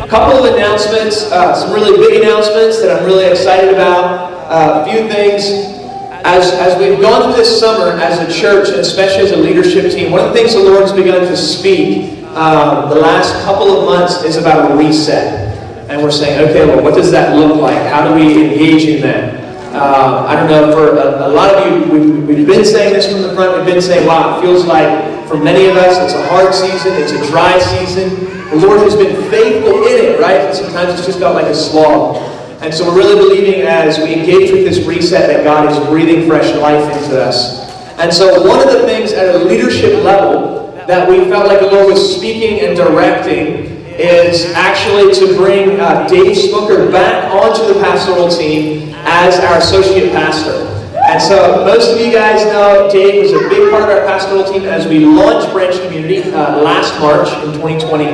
A couple of announcements, some really big announcements that I'm really excited about. A few things. As we've gone through this summer as a church, and especially as a leadership team, one of the things the Lord has begun to speak the last couple of months is about a reset. And we're saying, okay, well, what does that look like? How do we engage in that? I don't know, for a lot of you, we've been saying this from the front, we've been saying, wow, it feels like for many of us, it's a hard season, it's a dry season. The Lord has been faithful in it, right? And sometimes it's just felt like a slog. And so we're really believing as we engage with this reset that God is breathing fresh life into us. And so one of the things at a leadership level that we felt like the Lord was speaking and directing is actually to bring Dave Smooker back onto the pastoral team as our associate pastor. And so most of you guys know Dave was a big part of our pastoral team as we launched Branch Community last March in 2020.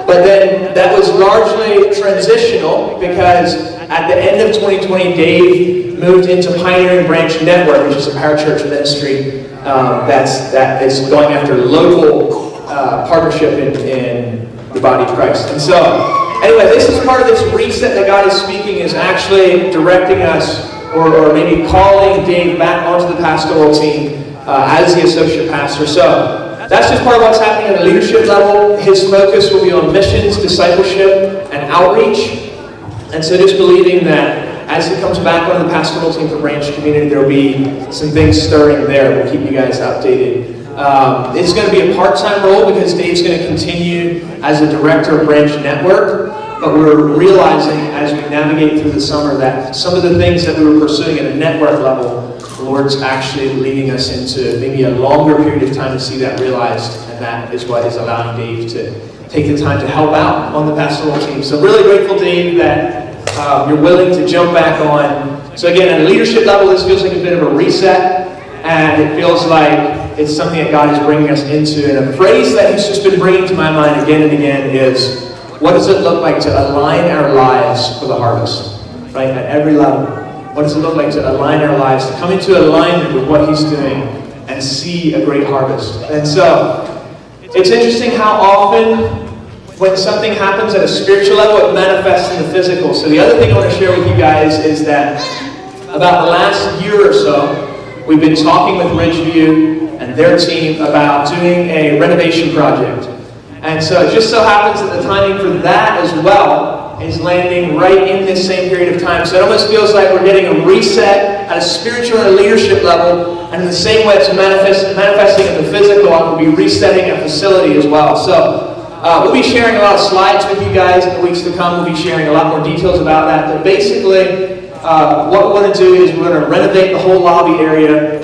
But then that was largely transitional because at the end of 2020, Dave moved into Pioneering Branch Network, which is a parachurch ministry that is going after local partnership in the body of Christ. And so, anyway, this is part of this reset that God is speaking, is actually directing us, or maybe calling Dave back onto the pastoral team as the associate pastor. So, that's just part of what's happening at a leadership level. His focus will be on missions, discipleship, and outreach. And so just believing that as he comes back on the pastoral team for Branch Community, there will be some things stirring there. We'll keep you guys updated. It's going to be a part-time role because Dave's going to continue as a director of Branch Network. But we're realizing as we navigate through the summer that some of the things that we were pursuing at a network level, the Lord's actually leading us into maybe a longer period of time to see that realized. And that is what is allowing Dave to take the time to help out on the pastoral team. So really grateful, Dave, that you're willing to jump back on. So again, at a leadership level, this feels like a bit of a reset. And it feels like it's something that God is bringing us into. And a phrase that He's just been bringing to my mind again and again is, what does it look like to align our lives for the harvest? Right? At every level. What does it look like to align our lives, to come into alignment with what He's doing and see a great harvest? And so, it's interesting how often when something happens at a spiritual level, it manifests in the physical. So the other thing I want to share with you guys is that about the last year or so, we've been talking with Ridgeview and their team about doing a renovation project. And so it just so happens that the timing for that as well is landing right in this same period of time. So it almost feels like we're getting a reset at a spiritual and a leadership level, and in the same way it's manifesting in the physical, and we'll be resetting a facility as well. So we'll be sharing a lot of slides with you guys in the weeks to come. We'll be sharing a lot more details about that. But basically, what we're going to do is we're going to renovate the whole lobby area,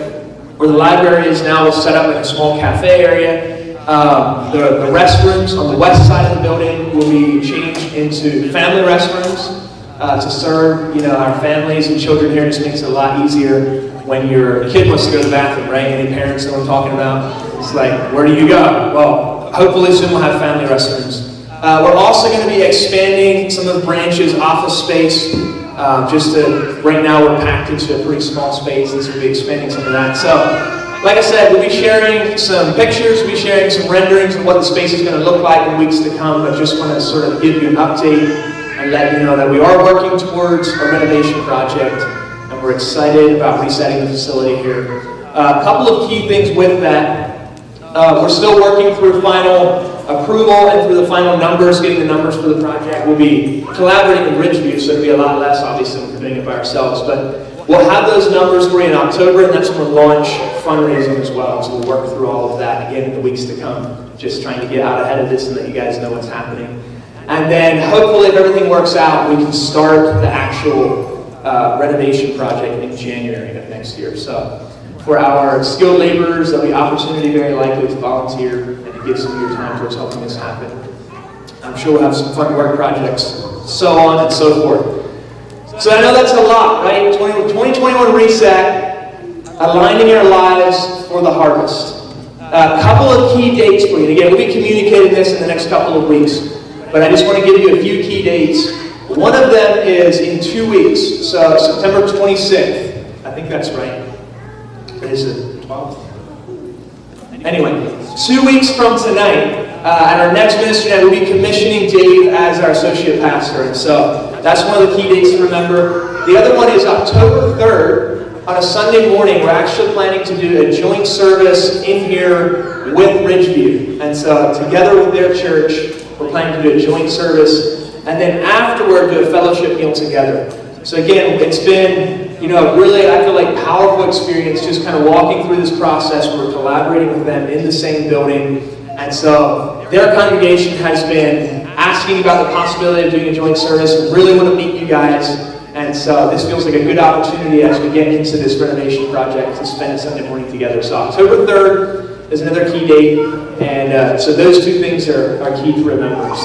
where the library is now. We'll set up like a small cafe area. The restrooms on the west side of the building will be changed into family restrooms to serve, our families and children here. It just makes it a lot easier when your kid wants to go to the bathroom, right? Any parents know what I'm talking about? It's like, where do you go? Well, hopefully soon we'll have family restrooms. We're also going to be expanding some of the Branch's office space. Right now we're packed into a pretty small space, and so we'll be expanding some of that. So, like I said, we'll be sharing some pictures, we'll be sharing some renderings of what the space is going to look like in weeks to come, but just want to sort of give you an update and let you know that we are working towards a renovation project, and we're excited about resetting the facility here. A couple of key things with that. We're still working through final approval and through the final numbers, getting the numbers for the project. We'll be collaborating with Ridgeview, so it'll be a lot less, obviously, than we're doing it by ourselves, but we'll have those numbers for you in October, and that's when we'll launch fundraising as well. So we'll work through all of that again in the weeks to come, just trying to get out ahead of this and let you guys know what's happening. And then hopefully if everything works out, we can start the actual renovation project in January of next year. So for our skilled laborers, there'll be opportunity very likely to volunteer and to give some of your time towards helping this happen. I'm sure we'll have some fun work projects, so on and so forth. So I know that's a lot, right? 2021 reset, aligning our lives for the harvest. A couple of key dates for you. And again, we'll be communicating this in the next couple of weeks, but I just want to give you a few key dates. One of them is in 2 weeks, so September 26th. I think that's right. What is it? 12th? Anyway, 2 weeks from tonight, at our next ministry night, we'll be commissioning Dave as our associate pastor. And so that's one of the key dates to remember. The other one is October 3rd. On a Sunday morning, we're actually planning to do a joint service in here with Ridgeview. And so together with their church, we're planning to do a joint service. And then afterward, do a fellowship meal together. So again, it's been, really, I feel like powerful experience just kind of walking through this process where we're collaborating with them in the same building. And so their congregation has been asking about the possibility of doing a joint service and really want to meet you guys. And so this feels like a good opportunity as we get into this renovation project to spend a Sunday morning together. So October 3rd is another key date. And so those two things are key to remember.